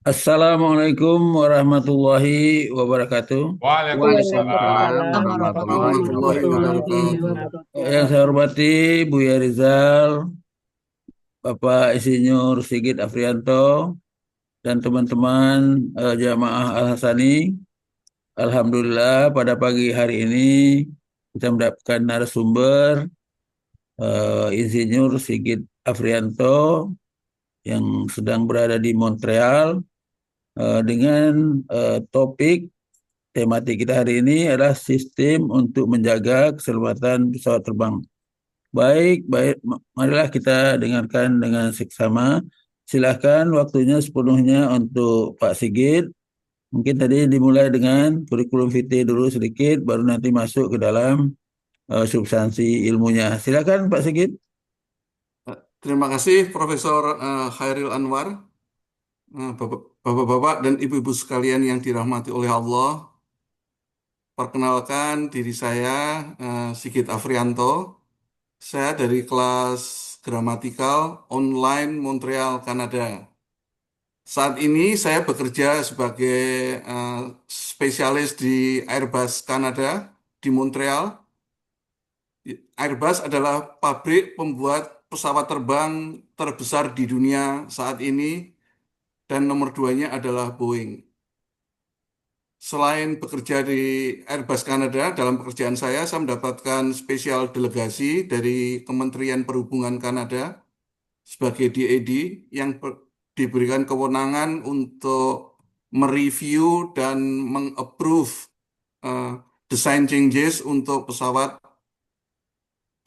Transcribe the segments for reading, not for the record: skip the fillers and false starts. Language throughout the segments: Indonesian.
Assalamualaikum warahmatullahi wabarakatuh. Waalaikumsalam Waalaikumsalam warahmatullahi warahmatullahi wabarakatuh. wabarakatuh. Yang saya hormati Buya Rizal, Bapak Insinyur Sigit Afrianto, dan teman-teman Jamaah Al-Hasani. Alhamdulillah pada pagi hari ini kita mendapatkan narasumber Insinyur Sigit Afrianto yang sedang berada di Montreal dengan topik tematik kita hari ini adalah sistem untuk menjaga keselamatan pesawat terbang. Baik, baik. Marilah kita dengarkan dengan seksama. Silakan waktunya sepenuhnya untuk Pak Sigit. Mungkin tadi dimulai dengan kurikulum vitae dulu sedikit, baru nanti masuk ke dalam substansi ilmunya. Silakan Pak Sigit. Terima kasih Profesor Khairil Anwar, Bapak-bapak dan ibu-ibu sekalian yang dirahmati oleh Allah. Perkenalkan diri saya Sigit Afrianto. Saya dari kelas gramatikal online Montreal, Kanada. Saat ini saya bekerja sebagai eh, spesialis di Airbus Kanada di Montreal. Airbus adalah pabrik pembuat pesawat terbang terbesar di dunia saat ini dan nomor duanya adalah Boeing. Selain bekerja di Airbus Kanada, dalam pekerjaan saya mendapatkan spesial delegasi dari Kementerian Perhubungan Kanada sebagai DAD yang diberikan kewenangan untuk mereview dan mengapprove eh, design changes untuk pesawat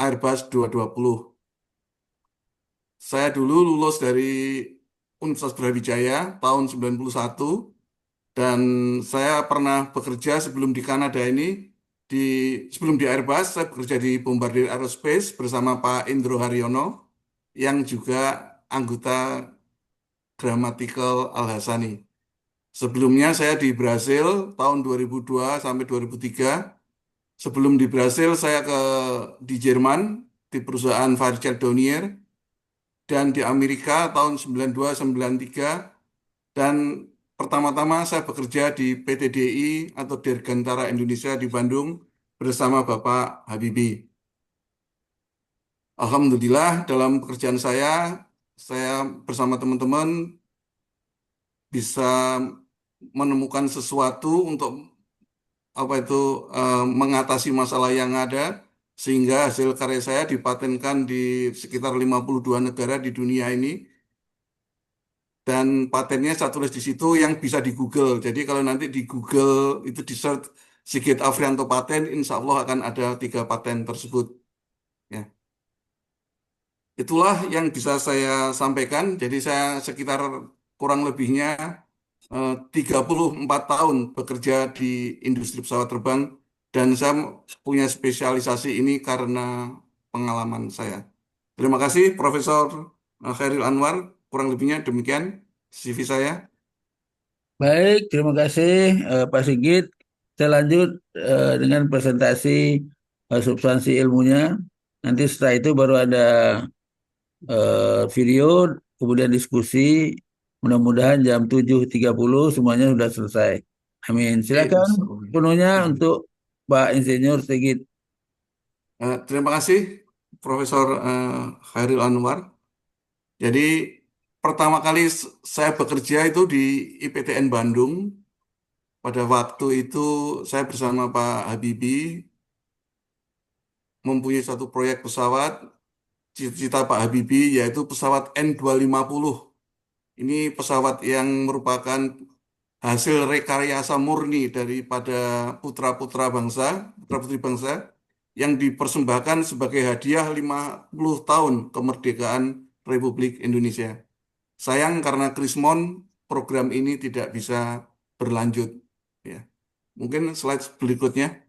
Airbus 220. Saya dulu lulus dari Universitas Brawijaya tahun 91 dan saya pernah bekerja sebelum di Kanada ini di sebelum di Airbus saya bekerja di Bombardier Aerospace bersama Pak Indro Haryono yang juga anggota Grammatical Al-Hasani. Sebelumnya saya di Brasil tahun 2002 sampai 2003. Sebelum di Brasil saya di Jerman di perusahaan Fairchild Donier dan di Amerika tahun 92 93 dan pertama-tama saya bekerja di PT DI atau Dirgantara Indonesia di Bandung bersama Bapak Habibie. Alhamdulillah dalam pekerjaan saya bersama teman-teman bisa menemukan sesuatu untuk apa itu mengatasi masalah yang ada sehingga hasil karya saya dipatenkan di sekitar 52 negara di dunia ini dan patennya saya tulis di situ yang bisa di Google. Jadi kalau nanti di Google itu di search Sigit Afrianto paten, insya Allah akan ada 3 paten tersebut. Ya, itulah yang bisa saya sampaikan. Jadi saya sekitar kurang lebihnya 34 tahun bekerja di industri pesawat terbang dan saya punya spesialisasi ini karena pengalaman saya. Terima kasih Profesor Khairil Anwar. Kurang lebihnya demikian CV saya. Baik, terima kasih Pak Sigit. Kita lanjut dengan presentasi substansi ilmunya. Nanti setelah itu baru ada video, kemudian diskusi. Mudah-mudahan jam 7.30 semuanya sudah selesai. Amin. Silakan Insya Allah. penuhnya Mhm. untuk Pak Insinyur Sigit. Terima kasih Profesor Khairil Anwar. Jadi pertama kali saya bekerja itu di IPTN Bandung. Pada waktu itu saya bersama Pak Habibie mempunyai satu proyek pesawat, cita-cita Pak Habibie yaitu pesawat N250. Ini pesawat yang merupakan hasil rekayasa murni daripada putra-putra bangsa, putra-putri bangsa, yang dipersembahkan sebagai hadiah 50 tahun kemerdekaan Republik Indonesia. Sayang karena Krismon, program ini tidak bisa berlanjut. Ya. Mungkin slide berikutnya.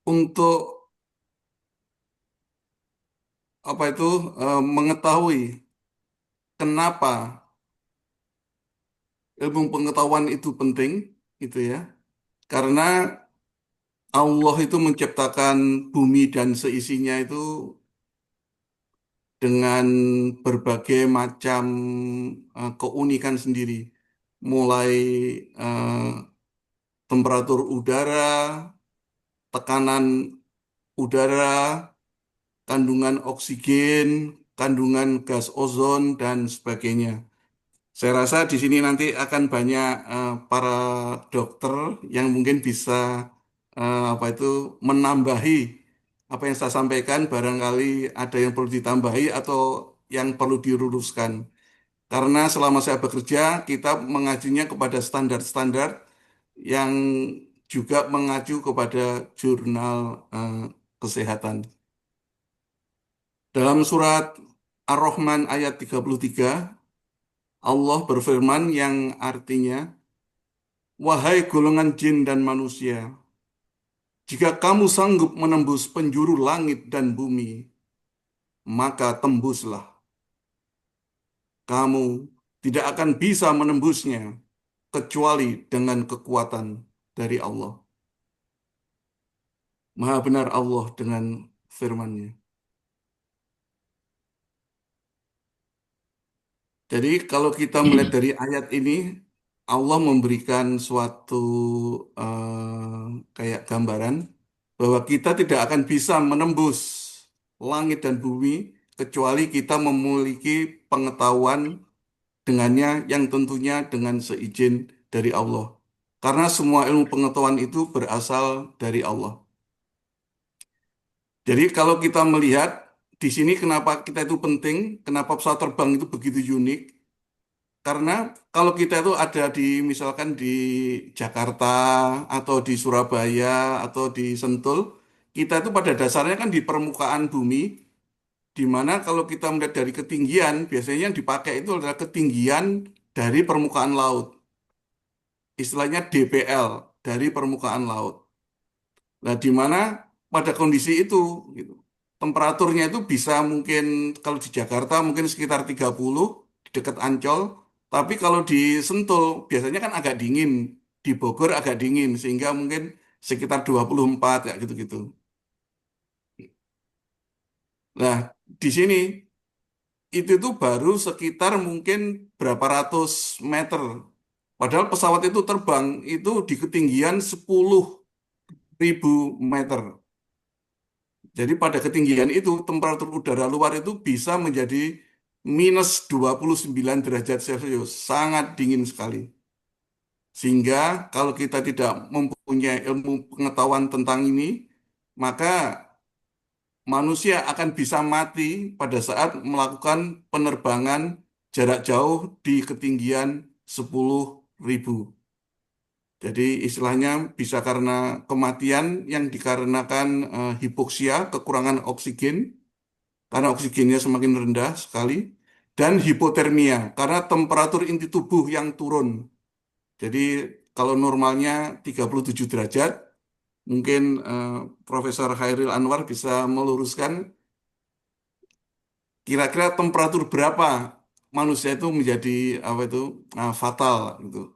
Untuk apa itu mengetahui kenapa ilmu pengetahuan itu penting, itu ya. Karena Allah itu menciptakan bumi dan seisinya itu dengan berbagai macam keunikan sendiri. Mulai eh, temperatur udara, tekanan udara, kandungan oksigen, kandungan gas ozon, dan sebagainya. Saya rasa di sini nanti akan banyak para dokter yang mungkin bisa apa itu menambahi apa yang saya sampaikan, barangkali ada yang perlu ditambahi atau yang perlu diluruskan. Karena selama saya bekerja, kita mengajunya kepada standar-standar yang juga mengacu kepada jurnal kesehatan. Dalam surat Ar-Rahman ayat 33, Allah berfirman yang artinya, "Wahai golongan jin dan manusia, jika kamu sanggup menembus penjuru langit dan bumi, maka tembuslah. Kamu tidak akan bisa menembusnya kecuali dengan kekuatan dari Allah." Maha benar Allah dengan firman-Nya. Jadi kalau kita melihat dari ayat ini, Allah memberikan suatu kayak gambaran bahwa kita tidak akan bisa menembus langit dan bumi kecuali kita memiliki pengetahuan dengannya yang tentunya dengan seizin dari Allah. Karena semua ilmu pengetahuan itu berasal dari Allah. Jadi kalau kita melihat di sini kenapa kita itu penting, kenapa pesawat terbang itu begitu unik, karena kalau kita itu ada di misalkan di Jakarta atau di Surabaya atau di Sentul, kita itu pada dasarnya kan di permukaan bumi, di mana kalau kita melihat dari ketinggian, biasanya yang dipakai itu adalah ketinggian dari permukaan laut. Istilahnya DPL, dari permukaan laut. Nah, di mana pada kondisi itu, gitu, temperaturnya itu bisa mungkin kalau di Jakarta mungkin sekitar 30 di dekat Ancol, tapi kalau di Sentul biasanya kan agak dingin, di Bogor agak dingin, sehingga mungkin sekitar 24 ya gitu-gitu. Nah, di sini itu tuh baru sekitar mungkin berapa ratus meter. Padahal pesawat itu terbang itu di ketinggian 10.000 meter. Jadi pada ketinggian itu temperatur udara luar itu bisa menjadi minus 29 derajat Celcius, sangat dingin sekali. Sehingga kalau kita tidak mempunyai ilmu pengetahuan tentang ini, maka manusia akan bisa mati pada saat melakukan penerbangan jarak jauh di ketinggian 10.000. Jadi istilahnya bisa karena kematian yang dikarenakan hipoksia, kekurangan oksigen, karena oksigennya semakin rendah sekali, dan hipotermia karena temperatur inti tubuh yang turun. Jadi kalau normalnya 37 derajat, mungkin Profesor Hairil Anwar bisa meluruskan kira-kira temperatur berapa manusia itu menjadi apa itu fatal gitu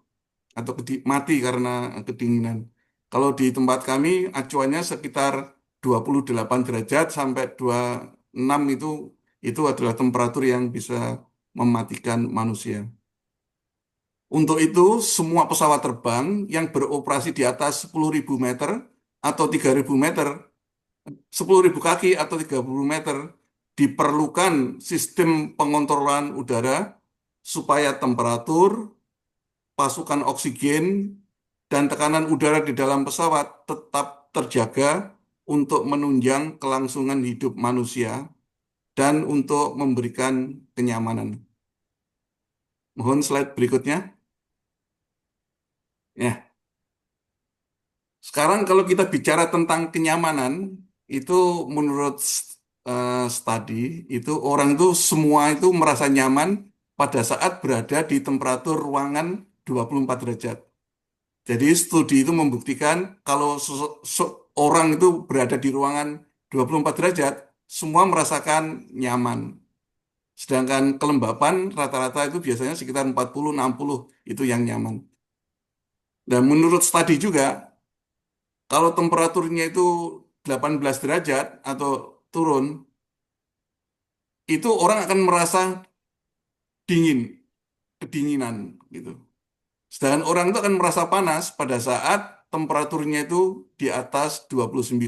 atau mati karena kedinginan. Kalau di tempat kami acuannya sekitar 28 derajat sampai 26 itu adalah temperatur yang bisa mematikan manusia. Untuk itu, semua pesawat terbang yang beroperasi di atas 10.000 meter atau 3.000 meter, 10.000 kaki atau 30 meter, diperlukan sistem pengontrolan udara supaya temperatur, pasukan oksigen, dan tekanan udara di dalam pesawat tetap terjaga untuk menunjang kelangsungan hidup manusia dan untuk memberikan kenyamanan. Mohon slide berikutnya. Ya, sekarang kalau kita bicara tentang kenyamanan, itu menurut studi itu orang itu semua itu merasa nyaman pada saat berada di temperatur ruangan 24 derajat. Jadi studi itu membuktikan kalau orang itu berada di ruangan 24 derajat, semua merasakan nyaman. Sedangkan kelembapan rata-rata itu biasanya sekitar 40-60 itu yang nyaman. Dan menurut studi juga, Kalau temperaturnya itu 18 derajat atau turun, itu orang akan merasa dingin, kedinginan gitu. Sedangkan orang itu akan merasa panas pada saat temperaturnya itu di atas 29.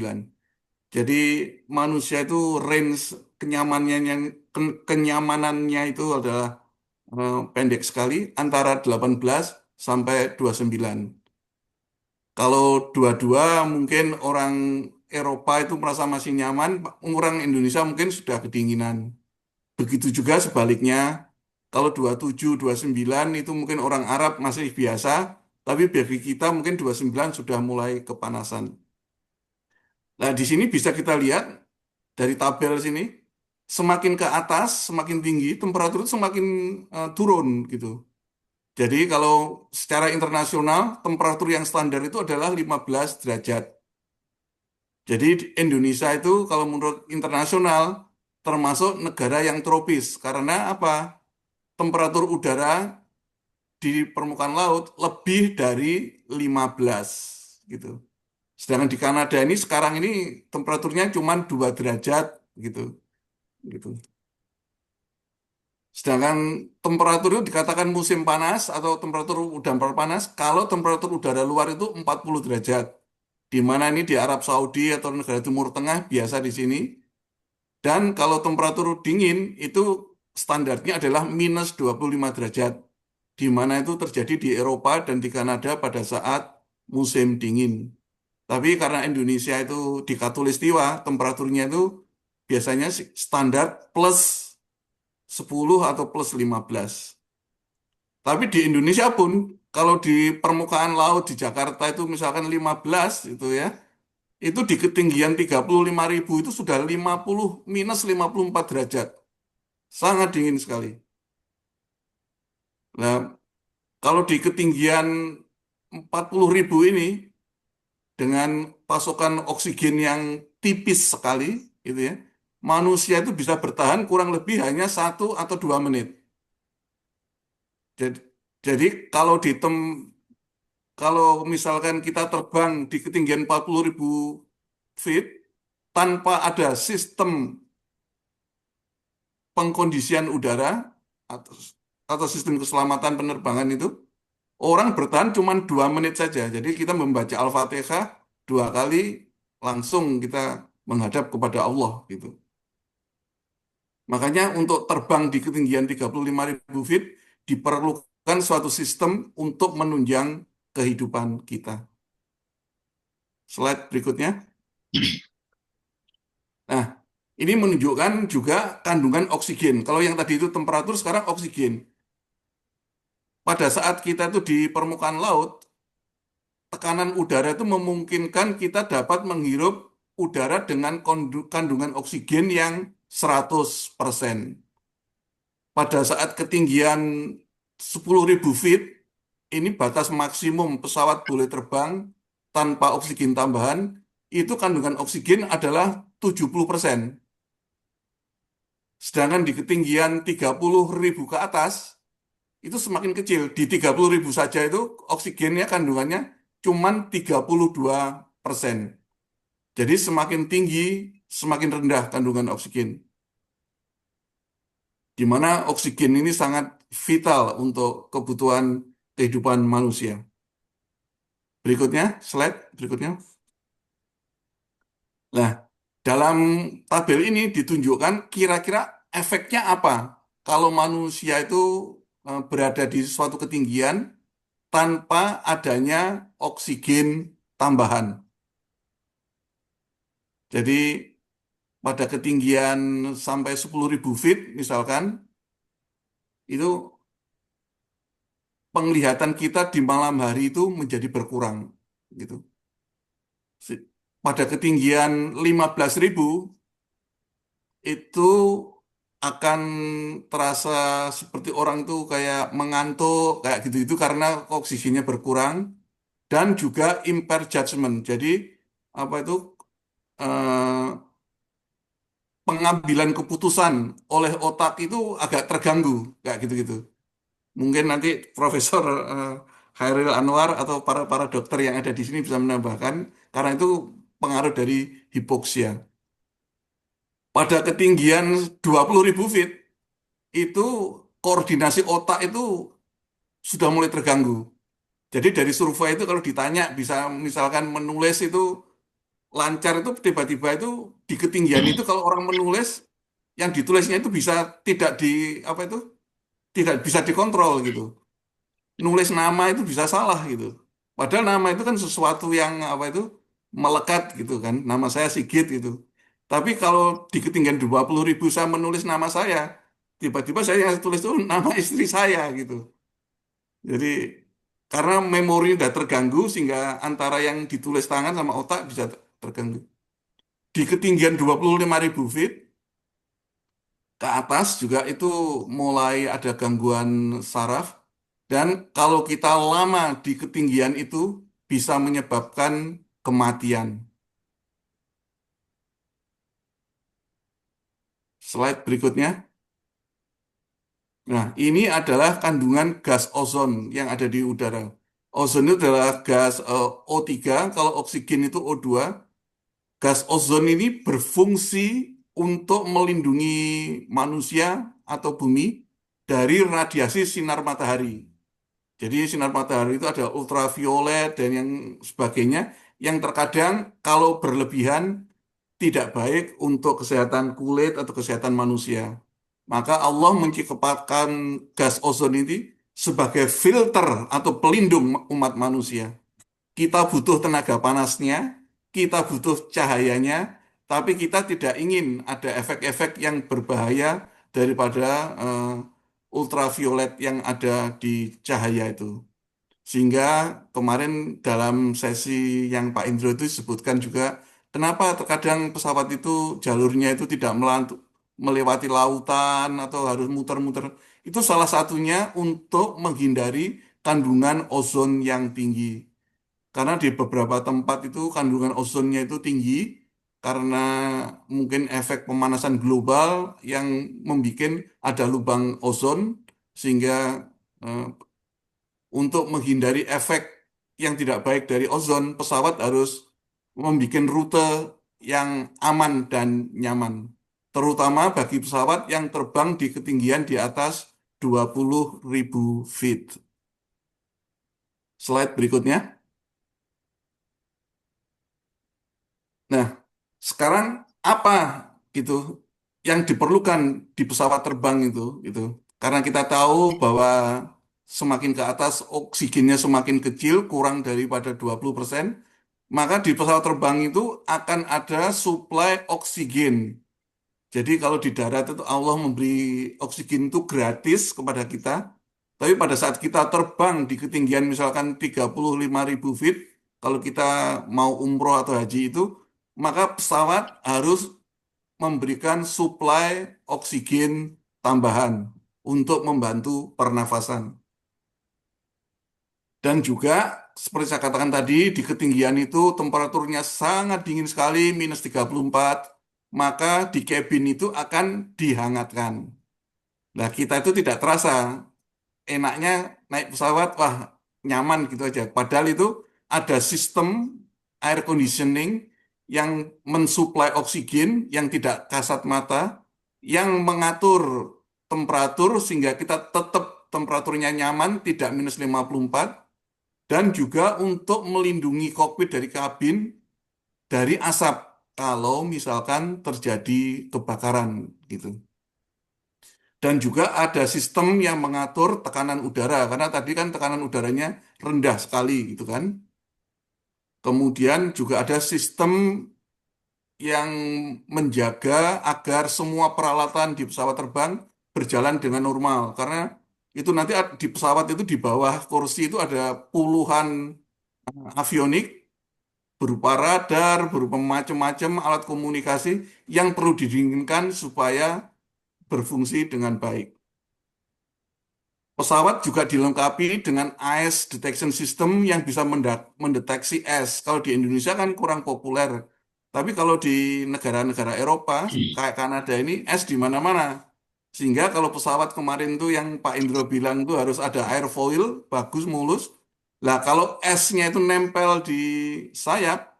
Jadi manusia itu range kenyamanannya itu adalah pendek sekali antara 18 sampai 29. Kalau 22 mungkin orang Eropa itu merasa masih nyaman, orang Indonesia mungkin sudah kedinginan. Begitu juga sebaliknya, kalau 27, 29 itu mungkin orang Arab masih biasa, tapi bagi kita mungkin 29 sudah mulai kepanasan. Nah, di sini bisa kita lihat dari tabel sini, semakin ke atas, semakin tinggi, temperatur itu semakin turun gitu. Jadi kalau secara internasional, temperatur yang standar itu adalah 15 derajat. Jadi di Indonesia itu kalau menurut internasional termasuk negara yang tropis. Karena apa? Temperatur udara di permukaan laut lebih dari 15 gitu. Sedangkan di Kanada ini sekarang ini temperaturnya cuma 2 derajat gitu. Gitu. Sedangkan temperatur itu dikatakan musim panas atau temperatur udara panas kalau temperatur udara luar itu 40 derajat. Di mana ini di Arab Saudi atau negara Timur Tengah biasa di sini. Dan kalau temperatur dingin itu standarnya adalah minus 25 derajat. Di mana itu terjadi di Eropa dan di Kanada pada saat musim dingin. Tapi karena Indonesia itu di Khatulistiwa, temperaturnya itu biasanya standar plus 10 atau plus 15. Tapi di Indonesia pun, kalau di permukaan laut di Jakarta itu misalkan 15 itu ya, itu di ketinggian 35.000 itu sudah 50 minus 54 derajat. Sangat dingin sekali. Nah, kalau di ketinggian 40.000 ini, dengan pasokan oksigen yang tipis sekali, gitu ya, manusia itu bisa bertahan kurang lebih hanya 1 atau 2 menit. Jadi, jadi kalau misalkan kita terbang di ketinggian 40.000 feet tanpa ada sistem pengkondisian udara atau, atau sistem keselamatan penerbangan itu, orang bertahan cuma 2 menit saja. Jadi kita membaca Al-Fatihah 2 kali, langsung kita menghadap kepada Allah gitu. Makanya untuk terbang di ketinggian 35.000 feet diperlukan suatu sistem untuk menunjang kehidupan kita. Slide berikutnya. Nah, ini menunjukkan juga kandungan oksigen. Kalau yang tadi itu temperatur, sekarang oksigen. Pada saat kita itu di permukaan laut, tekanan udara itu memungkinkan kita dapat menghirup udara dengan kandungan oksigen yang 100%. Pada saat ketinggian 10.000 feet, ini batas maksimum pesawat boleh terbang tanpa oksigen tambahan, itu kandungan oksigen adalah 70%. Sedangkan di ketinggian 30.000 ke atas, itu semakin kecil. Di 30.000 saja itu oksigennya kandungannya cuma 32%. Jadi semakin tinggi, semakin rendah kandungan oksigen. Di mana oksigen ini sangat vital untuk kebutuhan kehidupan manusia. Berikutnya, slide berikutnya. Nah, dalam tabel ini ditunjukkan kira-kira efeknya apa kalau manusia itu berada di suatu ketinggian tanpa adanya oksigen tambahan. Jadi pada ketinggian sampai 10.000 feet misalkan, itu penglihatan kita di malam hari itu menjadi berkurang gitu. Pada ketinggian 15.000 itu akan terasa seperti orang itu kayak mengantuk kayak gitu-itu karena oksigennya berkurang dan juga impaired judgment. Jadi apa itu eh, pengambilan keputusan oleh otak itu agak terganggu kayak gitu-gitu. Mungkin nanti Profesor Hairil Anwar atau para dokter yang ada di sini bisa menambahkan, karena itu pengaruh dari hipoksia. Pada ketinggian 20.000 feet, itu koordinasi otak itu sudah mulai terganggu. Jadi dari survei itu kalau ditanya bisa misalkan menulis itu lancar itu tiba-tiba itu di ketinggian itu kalau orang menulis yang ditulisnya itu bisa tidak di apa itu tidak bisa dikontrol gitu. Nulis nama itu bisa salah gitu. Padahal nama itu kan sesuatu yang apa itu melekat gitu kan. Nama saya Sigit gitu. Tapi kalau di ketinggian 20.000 saya menulis nama saya, tiba-tiba saya yang tulis itu nama istri saya gitu. Jadi karena memori udah terganggu sehingga antara yang ditulis tangan sama otak bisa terganggu. Di ketinggian 25.000 feet ke atas juga itu mulai ada gangguan saraf dan kalau kita lama di ketinggian itu bisa menyebabkan kematian. Slide berikutnya. Nah, ini adalah kandungan gas ozon yang ada di udara. Ozon itu adalah gas O3, kalau oksigen itu O2. Gas ozon ini berfungsi untuk melindungi manusia atau bumi dari radiasi sinar matahari. Jadi sinar matahari itu ada ultraviolet dan yang sebagainya yang terkadang kalau berlebihan tidak baik untuk kesehatan kulit atau kesehatan manusia. Maka Allah menciptakan gas ozon ini sebagai filter atau pelindung umat manusia. Kita butuh tenaga panasnya, kita butuh cahayanya, tapi kita tidak ingin ada efek-efek yang berbahaya daripada ultraviolet yang ada di cahaya itu. Sehingga kemarin dalam sesi yang Pak Indro itu disebutkan juga, kenapa terkadang pesawat itu jalurnya itu tidak melewati lautan atau harus muter-muter. Itu salah satunya untuk menghindari kandungan ozon yang tinggi. Karena di beberapa tempat itu kandungan ozonnya itu tinggi karena mungkin efek pemanasan global yang membuat ada lubang ozon sehingga eh, untuk menghindari efek yang tidak baik dari ozon, pesawat harus membuat rute yang aman dan nyaman. Terutama bagi pesawat yang terbang di ketinggian di atas 20.000 feet. Slide berikutnya. Nah, sekarang apa gitu yang diperlukan di pesawat terbang itu? Karena kita tahu bahwa semakin ke atas oksigennya semakin kecil, kurang daripada 20%, maka di pesawat terbang itu akan ada suplai oksigen. Jadi kalau di darat itu Allah memberi oksigen itu gratis kepada kita, tapi pada saat kita terbang di ketinggian misalkan 35.000 feet, kalau kita mau umroh atau haji itu, maka pesawat harus memberikan suplai oksigen tambahan untuk membantu pernafasan. Dan juga, seperti saya katakan tadi, di ketinggian itu temperaturnya sangat dingin sekali, -34, maka di kabin itu akan dihangatkan. Nah, kita itu tidak terasa enaknya naik pesawat, wah nyaman gitu aja. Padahal itu ada sistem air conditioning yang mensuplai oksigen yang tidak kasat mata, yang mengatur temperatur sehingga kita tetap temperaturnya nyaman, tidak -54, dan juga untuk melindungi kokpit dari kabin dari asap kalau misalkan terjadi kebakaran gitu. Dan juga ada sistem yang mengatur tekanan udara, karena tadi kan tekanan udaranya rendah sekali gitu kan. Kemudian juga ada sistem yang menjaga agar semua peralatan di pesawat terbang berjalan dengan normal. Karena itu nanti di pesawat itu di bawah kursi itu ada puluhan avionik berupa radar, berupa macam-macam alat komunikasi yang perlu didinginkan supaya berfungsi dengan baik. Pesawat juga dilengkapi dengan ice detection system yang bisa mendeteksi es. Kalau di Indonesia kan kurang populer. Tapi kalau di negara-negara Eropa, kayak Kanada ini, es di mana-mana. Sehingga kalau pesawat kemarin tuh yang Pak Indro bilang tuh harus ada airfoil, bagus, mulus. Lah kalau esnya itu nempel di sayap,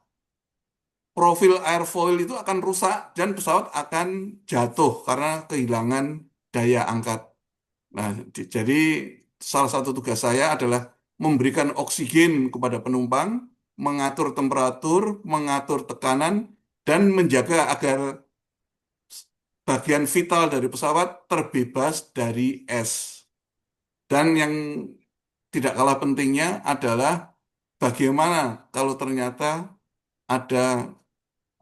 profil airfoil itu akan rusak dan pesawat akan jatuh karena kehilangan daya angkat. Nah, jadi salah satu tugas saya adalah memberikan oksigen kepada penumpang, mengatur temperatur, mengatur tekanan, dan menjaga agar bagian vital dari pesawat terbebas dari es. Dan yang tidak kalah pentingnya adalah bagaimana kalau ternyata ada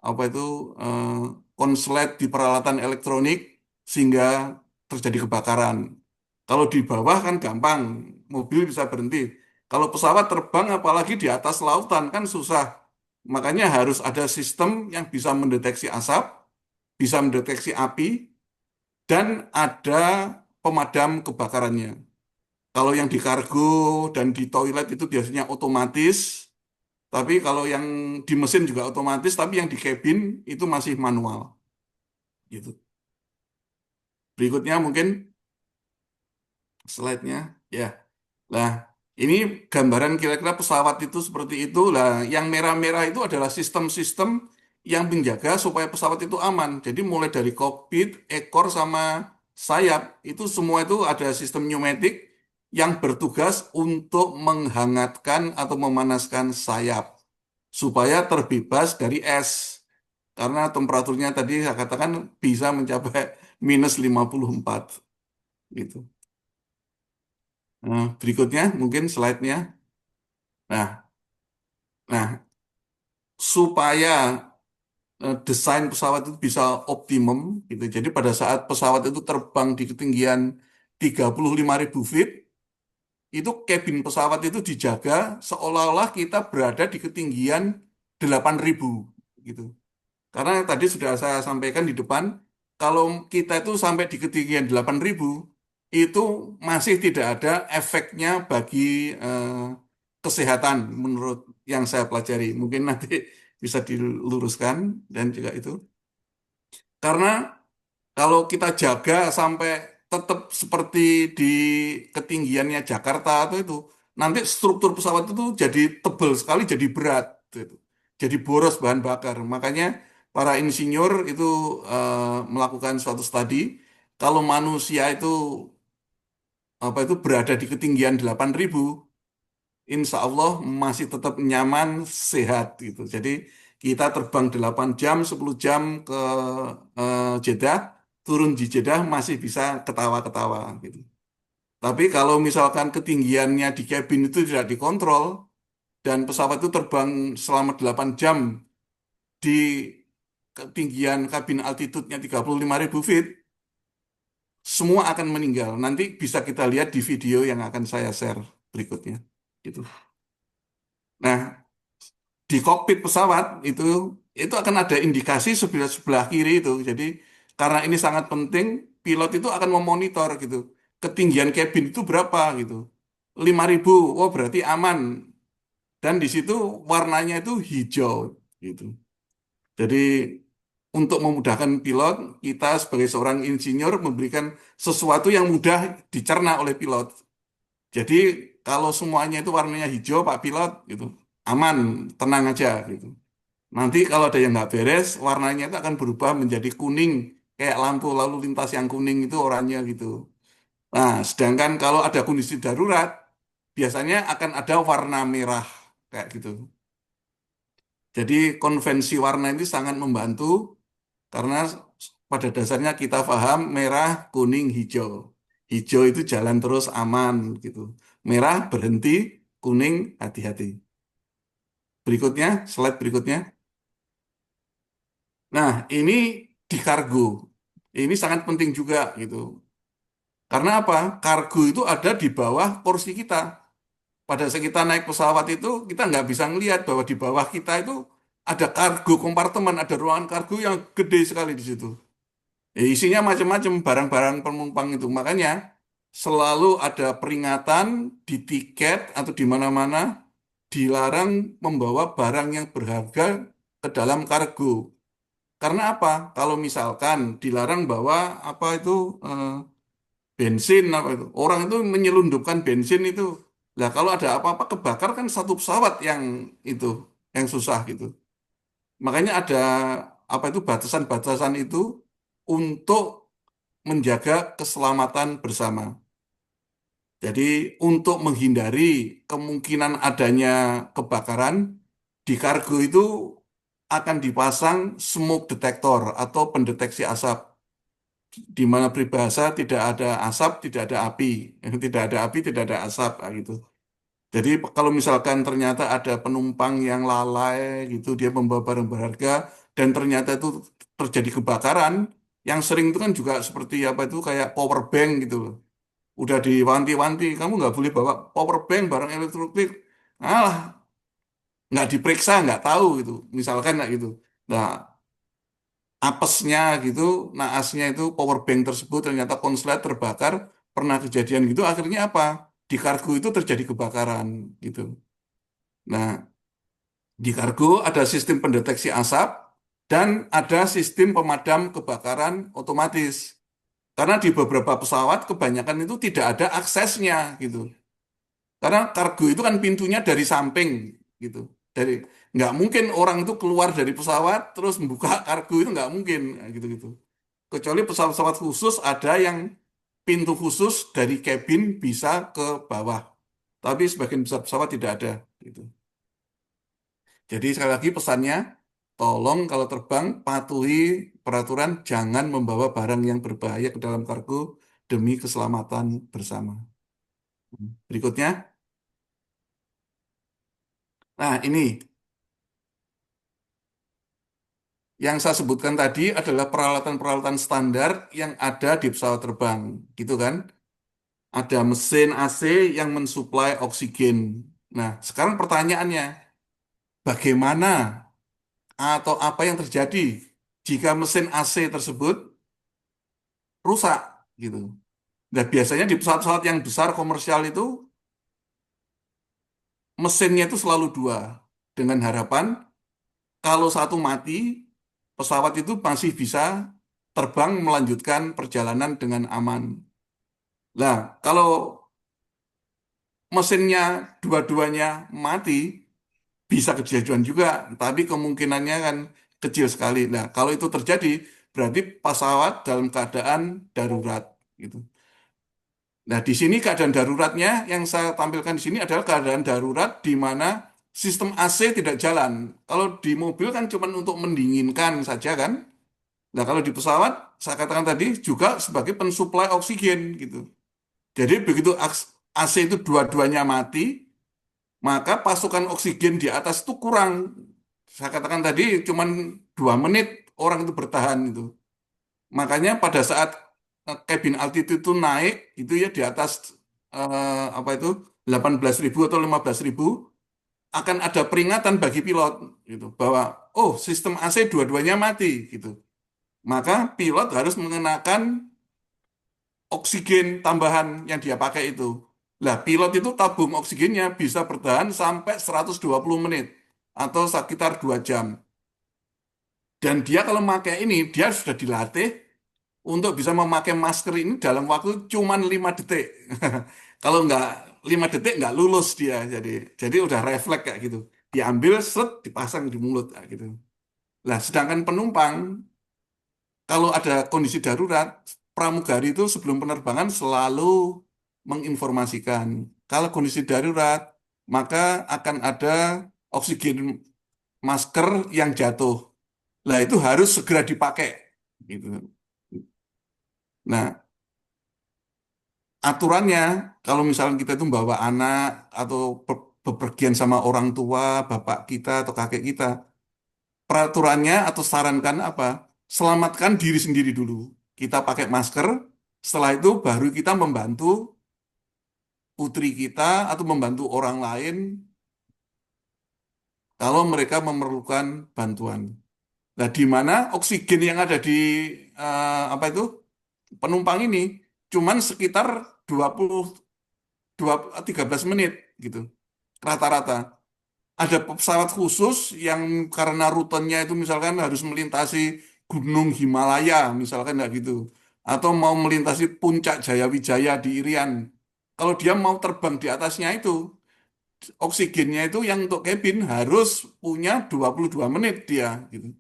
apa itu eh, konslet di peralatan elektronik sehingga terjadi kebakaran. Kalau di bawah kan gampang, mobil bisa berhenti. Kalau pesawat terbang apalagi di atas lautan kan susah. Makanya harus ada sistem yang bisa mendeteksi asap, bisa mendeteksi api, dan ada pemadam kebakarannya. Kalau yang di kargo dan di toilet itu biasanya otomatis, tapi kalau yang di mesin juga otomatis, tapi yang di cabin itu masih manual. Gitu. Berikutnya mungkin slide-nya. Ya. Nah, ini gambaran kira-kira pesawat itu seperti itu. Lah, yang merah-merah itu adalah sistem-sistem yang menjaga supaya pesawat itu aman. Jadi mulai dari kokpit, ekor sama sayap itu semua itu ada sistem pneumatik yang bertugas untuk menghangatkan atau memanaskan sayap supaya terbebas dari es. Karena temperaturnya tadi saya katakan bisa mencapai -54 gitu. Nah, berikutnya mungkin slide-nya. Nah, nah supaya desain pesawat itu bisa optimum gitu. Jadi pada saat pesawat itu terbang di ketinggian 35.000 feet, itu kabin pesawat itu dijaga seolah-olah kita berada di ketinggian 8.000 gitu. Karena tadi sudah saya sampaikan di depan, kalau kita itu sampai di ketinggian 8.000 itu masih tidak ada efeknya bagi eh, kesehatan menurut yang saya pelajari. Mungkin nanti bisa diluruskan dan juga itu. Karena kalau kita jaga sampai tetap seperti di ketinggiannya Jakarta atau itu, nanti struktur pesawat itu jadi tebal sekali, jadi berat, gitu. Jadi boros bahan bakar. Makanya para insinyur itu melakukan suatu studi, kalau manusia itu apa itu berada di ketinggian 8.000, insya Allah masih tetap nyaman, sehat gitu. Jadi kita terbang 8 jam, 10 jam ke Jeddah, turun di Jeddah masih bisa ketawa-ketawa gitu. Tapi kalau misalkan ketinggiannya di kabin itu tidak dikontrol dan pesawat itu terbang selama 8 jam di ketinggian kabin altitude-nya 35.000 feet, semua akan meninggal. Nanti bisa kita lihat di video yang akan saya share berikutnya. Gitu. Nah, di kokpit pesawat itu akan ada indikasi sebelah sebelah kiri itu. Jadi karena ini sangat penting, pilot itu akan memonitor gitu. Ketinggian kabin itu berapa gitu. 5.000, oh berarti aman. Dan di situ warnanya itu hijau gitu. Jadi untuk memudahkan pilot, kita sebagai seorang insinyur memberikan sesuatu yang mudah dicerna oleh pilot. Jadi kalau semuanya itu warnanya hijau, Pak Pilot gitu, aman, tenang aja gitu. Nanti kalau ada yang nggak beres, warnanya itu akan berubah menjadi kuning, kayak lampu lalu lintas yang kuning itu oranye gitu. Nah, sedangkan kalau ada kondisi darurat, biasanya akan ada warna merah kayak gitu. Jadi konvensi warna ini sangat membantu karena pada dasarnya kita paham merah, kuning, hijau. Hijau itu jalan terus aman gitu. Merah berhenti, kuning hati-hati. Berikutnya, slide berikutnya. Nah, ini di kargo. Ini sangat penting juga gitu. Karena apa? Kargo itu ada di bawah kursi kita. Pada saat kita naik pesawat itu, kita nggak bisa ngelihat bahwa di bawah kita itu ada kargo kompartemen, ada ruangan kargo yang gede sekali di situ. Ya, isinya macam-macam barang-barang penumpang itu. Makanya selalu ada peringatan di tiket atau di mana-mana dilarang membawa barang yang berharga ke dalam kargo. Karena apa? Kalau misalkan dilarang bawa apa itu bensin apa itu, orang itu menyelundupkan bensin itu. Nah, kalau ada apa-apa kebakar kan satu pesawat yang itu yang susah gitu. Makanya ada apa itu batasan-batasan itu untuk menjaga keselamatan bersama. Jadi untuk menghindari kemungkinan adanya kebakaran di kargo itu akan dipasang smoke detector atau pendeteksi asap. Di mana peribahasa tidak ada asap, tidak ada api. Tidak ada api, tidak ada asap, gitu. Jadi kalau misalkan ternyata ada penumpang yang lalai gitu, dia membawa barang berharga dan ternyata itu terjadi kebakaran, yang sering itu kan juga seperti apa itu kayak power bank gitu loh. Udah diwanti-wanti, kamu nggak boleh bawa power bank barang elektronik. Alah, nggak diperiksa, nggak tahu gitu. Misalkan nggak gitu. Nah, apesnya gitu, naasnya itu power bank tersebut ternyata konslet terbakar, pernah kejadian gitu, akhirnya apa? Di kargo itu terjadi kebakaran gitu. Nah, di kargo ada sistem pendeteksi asap dan ada sistem pemadam kebakaran otomatis. Karena di beberapa pesawat kebanyakan itu tidak ada aksesnya gitu. Karena kargo itu kan pintunya dari samping gitu. Dari nggak mungkin orang itu keluar dari pesawat terus membuka kargo itu nggak mungkin gitu-gitu. Kecuali pesawat-pesawat khusus ada yang pintu khusus dari kabin bisa ke bawah. Tapi sebagian besar pesawat tidak ada gitu. Jadi sekali lagi pesannya, tolong kalau terbang patuhi peraturan jangan membawa barang yang berbahaya ke dalam kargo demi keselamatan bersama. Berikutnya, nah ini yang saya sebutkan tadi adalah peralatan-peralatan standar yang ada di pesawat terbang, gitu kan? Ada mesin AC yang mensuplai oksigen. Nah, sekarang pertanyaannya, bagaimana atau apa yang terjadi jika mesin AC tersebut rusak, gitu? Nah, biasanya di pesawat-pesawat yang besar komersial itu mesinnya itu selalu dua, dengan harapan kalau satu mati, pesawat itu masih bisa terbang melanjutkan perjalanan dengan aman. Nah, kalau mesinnya dua-duanya mati, bisa kejadian juga, tapi kemungkinannya kan kecil sekali. Nah, kalau itu terjadi, berarti pesawat dalam keadaan darurat, gitu. Nah, di sini keadaan daruratnya yang saya tampilkan di sini adalah keadaan darurat di mana sistem AC tidak jalan. Kalau di mobil kan cuma untuk mendinginkan saja kan. Nah, kalau di pesawat, saya katakan tadi juga sebagai pensuplai oksigen gitu. Jadi begitu AC itu dua-duanya mati, maka pasokan oksigen di atas itu kurang. Saya katakan tadi cuma 2 menit orang itu bertahan itu. Makanya pada saat cabin altitude itu naik itu ya di atas apa itu 18.000 atau 15.000 akan ada peringatan bagi pilot gitu bahwa oh sistem AC dua-duanya mati gitu. Maka pilot harus mengenakan oksigen tambahan yang dia pakai itu. Lah pilot itu tabung oksigennya bisa bertahan sampai 120 menit atau sekitar 2 jam. Dan dia kalau memakai ini dia sudah dilatih untuk bisa memakai masker ini dalam waktu cuma 5 detik. Kalau nggak 5 detik nggak lulus dia. Jadi udah refleks kayak gitu. Diambil, set, dipasang di mulut kayak gitu. Nah, sedangkan penumpang kalau ada kondisi darurat, pramugari itu sebelum penerbangan selalu menginformasikan kalau kondisi darurat maka akan ada oksigen masker yang jatuh. Nah, itu harus segera dipakai gitu. Nah, aturannya kalau misalnya kita itu bawa anak atau bepergian sama orang tua, bapak kita atau kakek kita, peraturannya atau sarankan apa? Selamatkan diri sendiri dulu. Kita pakai masker, setelah itu baru kita membantu putri kita atau membantu orang lain kalau mereka memerlukan bantuan. Nah, di mana oksigen yang ada di apa itu penumpang ini cuman sekitar 20 13 menit gitu rata-rata. Ada pesawat khusus yang karena rutenya itu misalkan harus melintasi Gunung Himalaya misalkan nggak gitu atau mau melintasi Puncak Jayawijaya di Irian. kalau dia mau terbang di atasnya itu, oksigennya itu yang untuk cabin harus punya 22 menit dia gitu.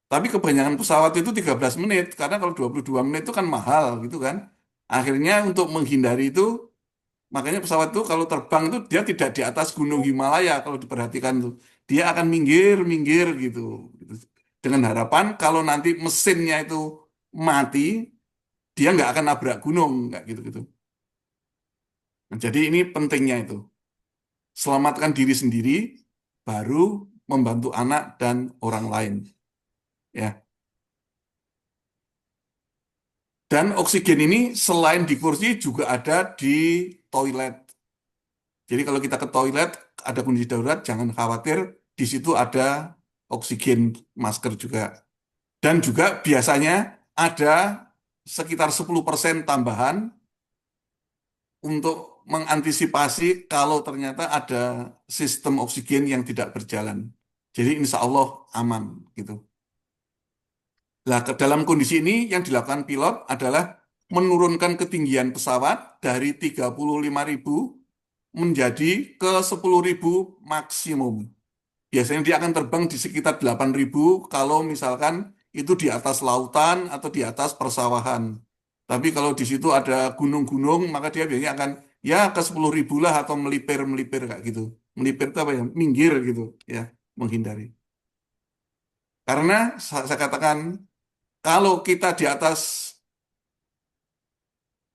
Tapi kebanyakan pesawat itu 13 menit karena kalau 22 menit itu kan mahal gitu kan. Akhirnya untuk menghindari itu makanya pesawat itu kalau terbang itu dia tidak di atas Gunung Himalaya kalau diperhatikan tuh. Dia akan minggir-minggir gitu. Dengan harapan kalau nanti mesinnya itu mati, dia nggak akan nabrak gunung, nggak gitu-gitu. Nah, jadi ini pentingnya itu. Selamatkan diri sendiri, baru membantu anak dan orang lain. Ya. Dan oksigen ini selain di kursi juga ada di toilet. Jadi kalau kita ke toilet, ada kondisi darurat, jangan khawatir, di situ ada oksigen masker juga. Dan juga biasanya ada sekitar 10% tambahan untuk mengantisipasi kalau ternyata ada sistem oksigen yang tidak berjalan. Jadi insya Allah aman gitu. Nah, ke dalam kondisi ini yang dilakukan pilot adalah menurunkan ketinggian pesawat dari 35.000 menjadi ke 10.000 maksimum. Biasanya dia akan terbang di sekitar 8.000 kalau misalkan itu di atas lautan atau di atas persawahan. Tapi kalau di situ ada gunung-gunung, maka dia biasanya akan ya ke 10.000 lah atau melipir-melipir kayak gitu. Melipir itu apa ya? Minggir gitu ya, menghindari. Karena saya katakan kalau kita di atas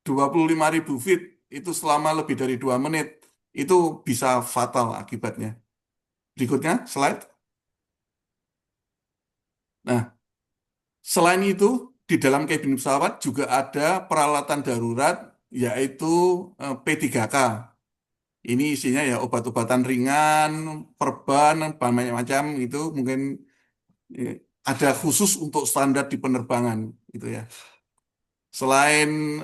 25.000 feet itu selama lebih dari 2 menit, itu bisa fatal akibatnya. Berikutnya, slide. Nah, selain itu, di dalam kabin pesawat juga ada peralatan darurat, yaitu P3K. Ini isinya ya obat-obatan ringan, perban, banyak macam itu mungkin eh, ada khusus untuk standar di penerbangan gitu ya. Selain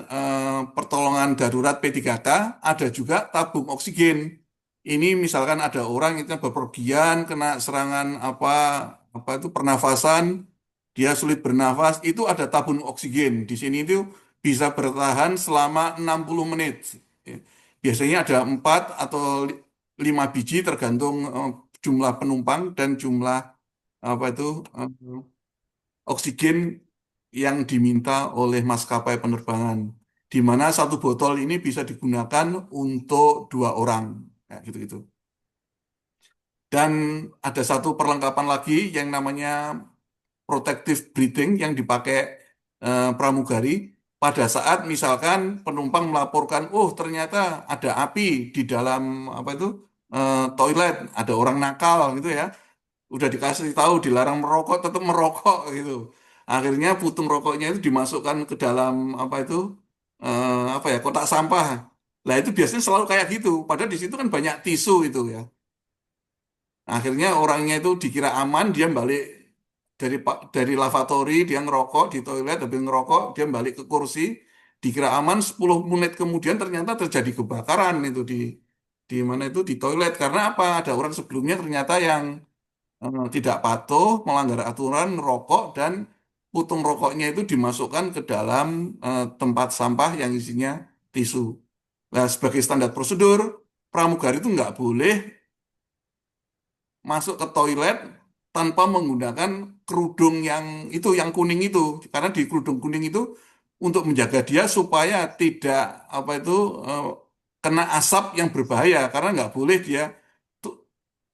pertolongan darurat P3K, ada juga tabung oksigen. Ini misalkan ada orang itu bepergian kena serangan apa itu pernafasan, dia sulit bernafas, itu ada tabung oksigen. Di sini itu bisa bertahan selama 60 menit. Ya. Biasanya ada 4 atau 5 biji tergantung jumlah penumpang dan jumlah apa itu oksigen yang diminta oleh maskapai penerbangan, di mana satu botol ini bisa digunakan untuk 2 orang, ya, gitu-gitu. Dan ada satu perlengkapan lagi yang namanya protective breathing yang dipakai pramugari pada saat misalkan penumpang melaporkan, oh ternyata ada api di dalam apa itu toilet, ada orang nakal gitu ya. Udah dikasih tahu dilarang merokok tetap merokok gitu. Akhirnya putung rokoknya itu dimasukkan ke dalam apa itu apa ya kotak sampah. Lah itu biasanya selalu kayak gitu. Padahal di situ kan banyak tisu itu ya. Akhirnya orangnya itu dikira aman, dia balik dari lavatory, dia ngerokok di toilet, habis ngerokok, dia balik ke kursi, dikira aman, 10 menit kemudian ternyata terjadi kebakaran itu di mana itu di toilet. Karena apa? Ada orang sebelumnya ternyata yang tidak patuh, melanggar aturan, rokok, dan putung rokoknya itu dimasukkan ke dalam tempat sampah yang isinya tisu. Nah, sebagai standar prosedur, pramugari itu nggak boleh masuk ke toilet tanpa menggunakan kerudung yang kuning itu. Karena di kerudung kuning itu untuk menjaga dia supaya tidak apa itu eh, kena asap yang berbahaya. Karena nggak boleh dia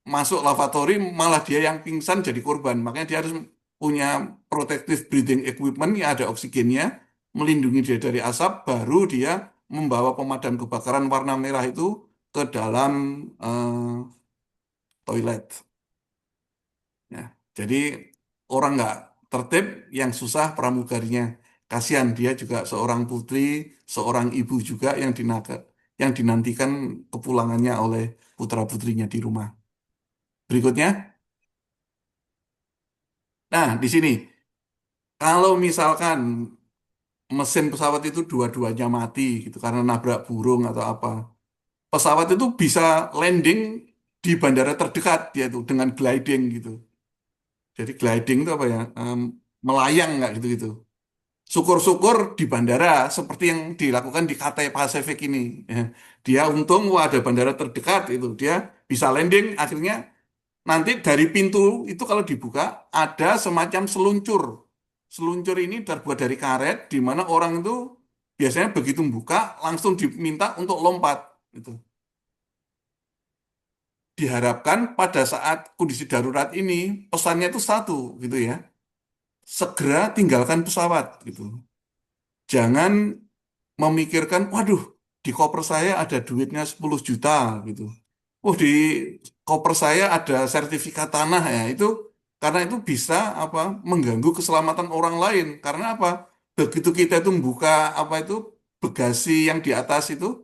masuk lavatory malah dia yang pingsan jadi korban. Makanya dia harus punya protective breathing equipment yang ada oksigennya, melindungi dia dari asap, baru dia membawa pemadam kebakaran warna merah itu ke dalam toilet. Ya, jadi orang nggak tertib, yang susah pramugarinya. Kasihan dia juga seorang putri, seorang ibu juga yang dinantikan kepulangannya oleh putra-putrinya di rumah. Berikutnya, nah di sini. Kalau misalkan mesin pesawat itu dua-duanya mati gitu karena nabrak burung atau apa, pesawat itu bisa landing di bandara terdekat dia itu dengan gliding gitu. Jadi gliding itu apa ya? Melayang nggak gitu-gitu. Syukur-syukur di bandara seperti yang dilakukan di Cathay Pacific ini. Ya. Dia untung wah ada bandara terdekat itu dia bisa landing akhirnya nanti dari pintu itu kalau dibuka ada semacam seluncur. Seluncur ini terbuat dari karet di mana orang itu biasanya begitu buka langsung diminta untuk lompat gitu. Diharapkan pada saat kondisi darurat ini pesannya itu satu gitu ya. Segera tinggalkan pesawat gitu. Jangan memikirkan, waduh, di koper saya ada duitnya 10 juta gitu. Oh, di koper saya ada sertifikat tanah ya. Itu karena itu bisa apa mengganggu keselamatan orang lain. Karena apa? Begitu kita itu membuka apa itu bagasi yang di atas itu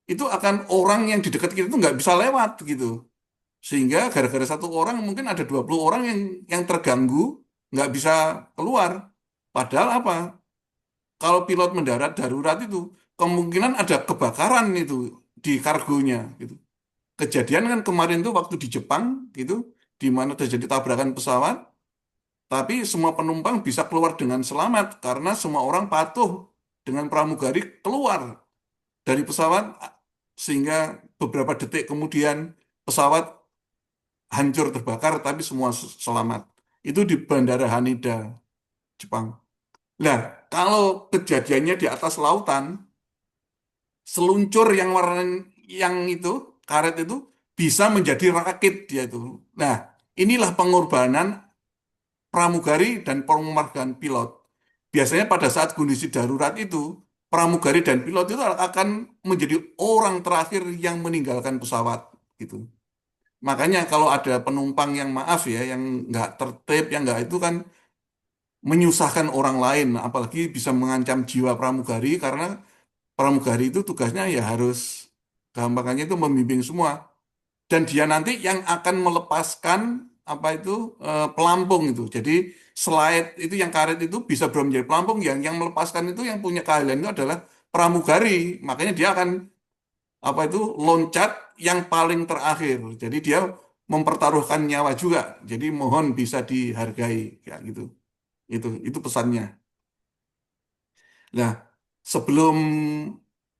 akan orang yang di dekat kita itu nggak bisa lewat gitu. Sehingga gara-gara satu orang mungkin ada 20 orang yang terganggu nggak bisa keluar. Padahal apa? Kalau pilot mendarat darurat itu kemungkinan ada kebakaran itu di kargonya gitu. Kejadian kan kemarin tuh waktu di Jepang gitu, di mana terjadi tabrakan pesawat, tapi semua penumpang bisa keluar dengan selamat karena semua orang patuh dengan pramugari keluar dari pesawat sehingga beberapa detik kemudian pesawat hancur terbakar tapi semua selamat. Itu di Bandara Haneda, Jepang. Nah, kalau kejadiannya di atas lautan, seluncur yang warna yang itu karet itu bisa menjadi rakit dia itu. Nah, inilah pengorbanan pramugari dan pengorbanan pilot. Biasanya pada saat kondisi darurat itu, pramugari dan pilot itu akan menjadi orang terakhir yang meninggalkan pesawat gitu. Makanya kalau ada penumpang yang maaf ya, yang nggak tertib, yang nggak itu kan menyusahkan orang lain, apalagi bisa mengancam jiwa pramugari karena pramugari itu tugasnya ya harus gampangannya itu membimbing semua dan dia nanti yang akan melepaskan apa itu pelampung itu. Jadi slide itu yang karet itu bisa belum menjadi pelampung yang melepaskan itu yang punya keahlian itu adalah pramugari. Makanya dia akan apa itu loncat yang paling terakhir. Jadi dia mempertaruhkan nyawa juga. Jadi mohon bisa dihargai ya gitu. Itu pesannya. Nah, sebelum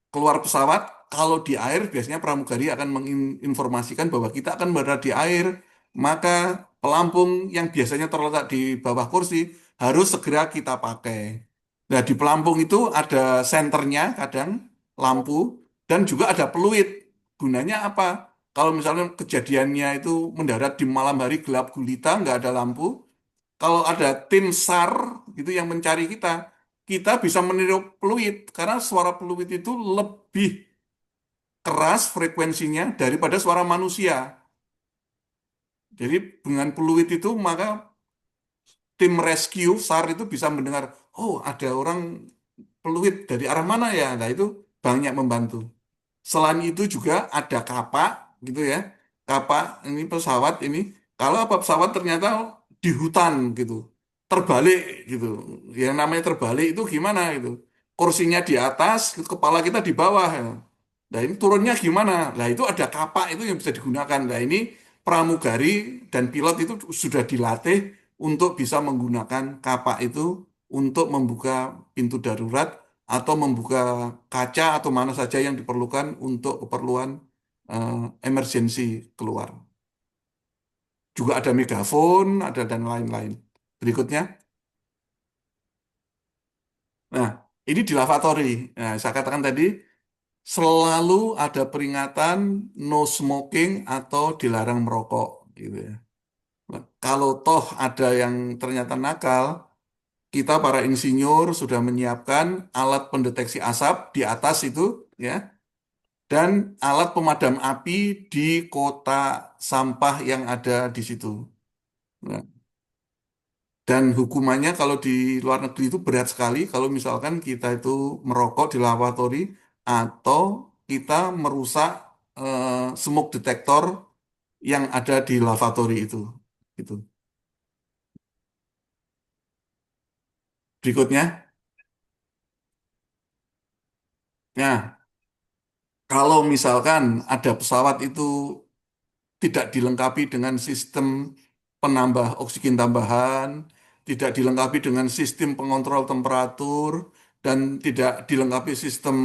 keluar pesawat, kalau di air biasanya pramugari akan menginformasikan bahwa kita akan berada di air, maka pelampung yang biasanya terletak di bawah kursi harus segera kita pakai. Nah, di pelampung itu ada senternya, kadang lampu, dan juga ada peluit. Gunanya apa? Kalau misalnya kejadiannya itu mendarat di malam hari gelap gulita, nggak ada lampu, kalau ada tim SAR itu yang mencari kita, kita bisa meniru peluit karena suara peluit itu lebih keras frekuensinya daripada suara manusia. Jadi dengan peluit itu maka tim rescue SAR itu bisa mendengar, oh ada orang peluit dari arah mana ya? Nah itu banyak membantu. Selain itu juga ada kapak gitu ya. Kapak ini pesawat ini. Kalau apa pesawat ternyata di hutan gitu. Terbalik gitu. Yang namanya terbalik itu gimana gitu. Kursinya di atas, kepala kita di bawah. Ya. Nah ini turunnya gimana? Nah itu ada kapak itu yang bisa digunakan. Nah ini pramugari dan pilot itu sudah dilatih untuk bisa menggunakan kapak itu untuk membuka pintu darurat atau membuka kaca atau mana saja yang diperlukan untuk keperluan emergensi keluar. Juga ada megafon, ada dan lain-lain. Berikutnya, nah ini di lavatory. Nah, saya katakan tadi selalu ada peringatan no smoking atau dilarang merokok, gitu ya. Nah, kalau toh ada yang ternyata nakal, kita para insinyur sudah menyiapkan alat pendeteksi asap di atas itu, ya dan alat pemadam api di kota sampah yang ada di situ. Nah, dan hukumannya kalau di luar negeri itu berat sekali kalau misalkan kita itu merokok di lavatory atau kita merusak smoke detector yang ada di lavatory itu. Gitu. Berikutnya, nah kalau misalkan ada pesawat itu tidak dilengkapi dengan sistem penambah oksigen tambahan, tidak dilengkapi dengan sistem pengontrol temperatur, dan tidak dilengkapi sistem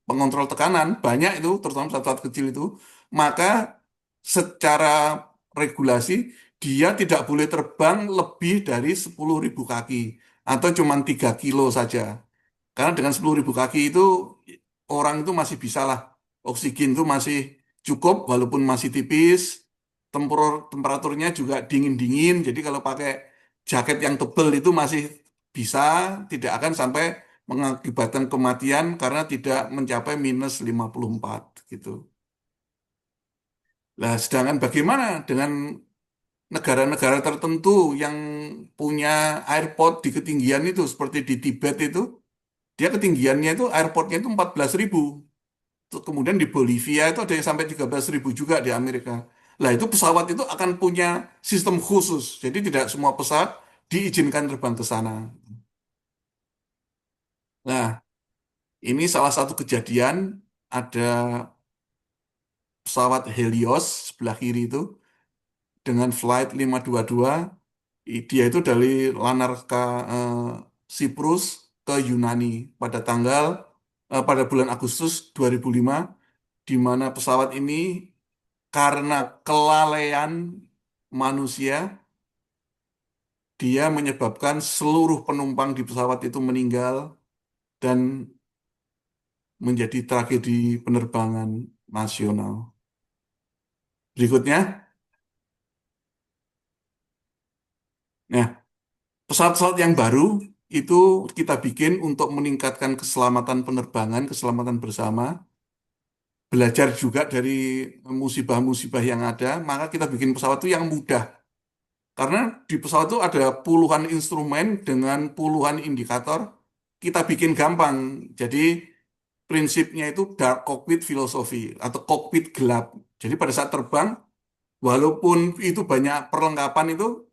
pengontrol tekanan, banyak itu, terutama pesawat kecil itu, maka secara regulasi dia tidak boleh terbang lebih dari 10.000 kaki atau cuma 3 kilo saja. Karena dengan 10.000 kaki itu orang itu masih bisa lah, oksigen itu masih cukup walaupun masih tipis, temperaturnya juga dingin-dingin, jadi kalau pakai jaket yang tebal itu masih bisa, tidak akan sampai mengakibatkan kematian karena tidak mencapai -54 gitu. Nah, sedangkan bagaimana dengan negara-negara tertentu yang punya airport di ketinggian itu, seperti di Tibet itu, dia ketinggiannya itu airportnya itu 14.000. Kemudian di Bolivia itu ada yang sampai 13.000 juga di Amerika. Nah, itu pesawat itu akan punya sistem khusus. Jadi tidak semua pesawat diizinkan terbang ke sana. Nah, ini salah satu kejadian, ada pesawat Helios sebelah kiri itu dengan flight 522, dia itu dari Lanarka eh, Siprus ke Yunani pada pada bulan Agustus 2005, di mana pesawat ini karena kelalaian manusia, dia menyebabkan seluruh penumpang di pesawat itu meninggal dan menjadi tragedi penerbangan nasional. Berikutnya, nah, pesawat-pesawat yang baru itu kita bikin untuk meningkatkan keselamatan penerbangan, keselamatan bersama, belajar juga dari musibah-musibah yang ada, maka kita bikin pesawat itu yang mudah. Karena di pesawat itu ada puluhan instrumen dengan puluhan indikator, kita bikin gampang. Jadi prinsipnya itu dark cockpit filosofi atau kokpit gelap. Jadi pada saat terbang, walaupun itu banyak perlengkapan itu,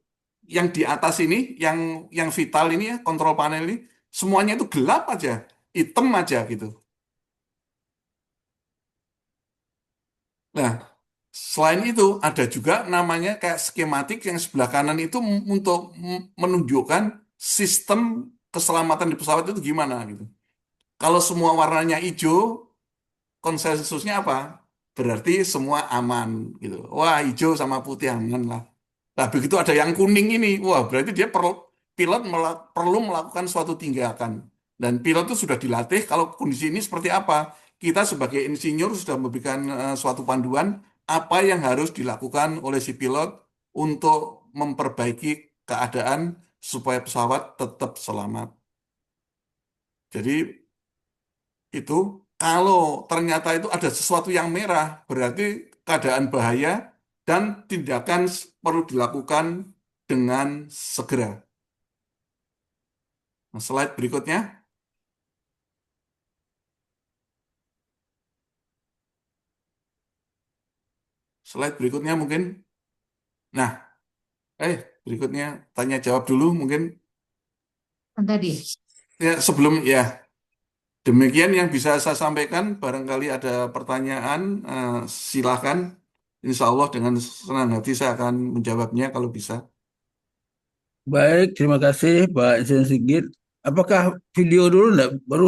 yang di atas ini, yang vital ini ya, kontrol panel ini, semuanya itu gelap aja, hitam aja gitu. Nah, selain itu ada juga namanya kayak skematik yang sebelah kanan itu untuk menunjukkan sistem keselamatan di pesawat itu gimana gitu. Kalau semua warnanya hijau, konsensusnya apa? Berarti semua aman gitu. Wah, hijau sama putih aman lah. Nah, begitu ada yang kuning ini, wah berarti dia perlu, perlu melakukan suatu tindakan. Dan pilot itu sudah dilatih kalau kondisi ini seperti apa. Kita sebagai insinyur sudah memberikan suatu panduan apa yang harus dilakukan oleh si pilot untuk memperbaiki keadaan supaya pesawat tetap selamat. Jadi itu kalau ternyata itu ada sesuatu yang merah, berarti keadaan bahaya dan tindakan perlu dilakukan dengan segera. Nah, slide berikutnya, slide berikutnya mungkin. Nah, berikutnya tanya jawab dulu mungkin. Tadi. Ya, sebelum ya, demikian yang bisa saya sampaikan. Barangkali ada pertanyaan, silakan. Insya Allah dengan senang hati saya akan menjawabnya kalau bisa. Baik, terima kasih Pak Insinyur Sigit. Apakah video dulu enggak? Baru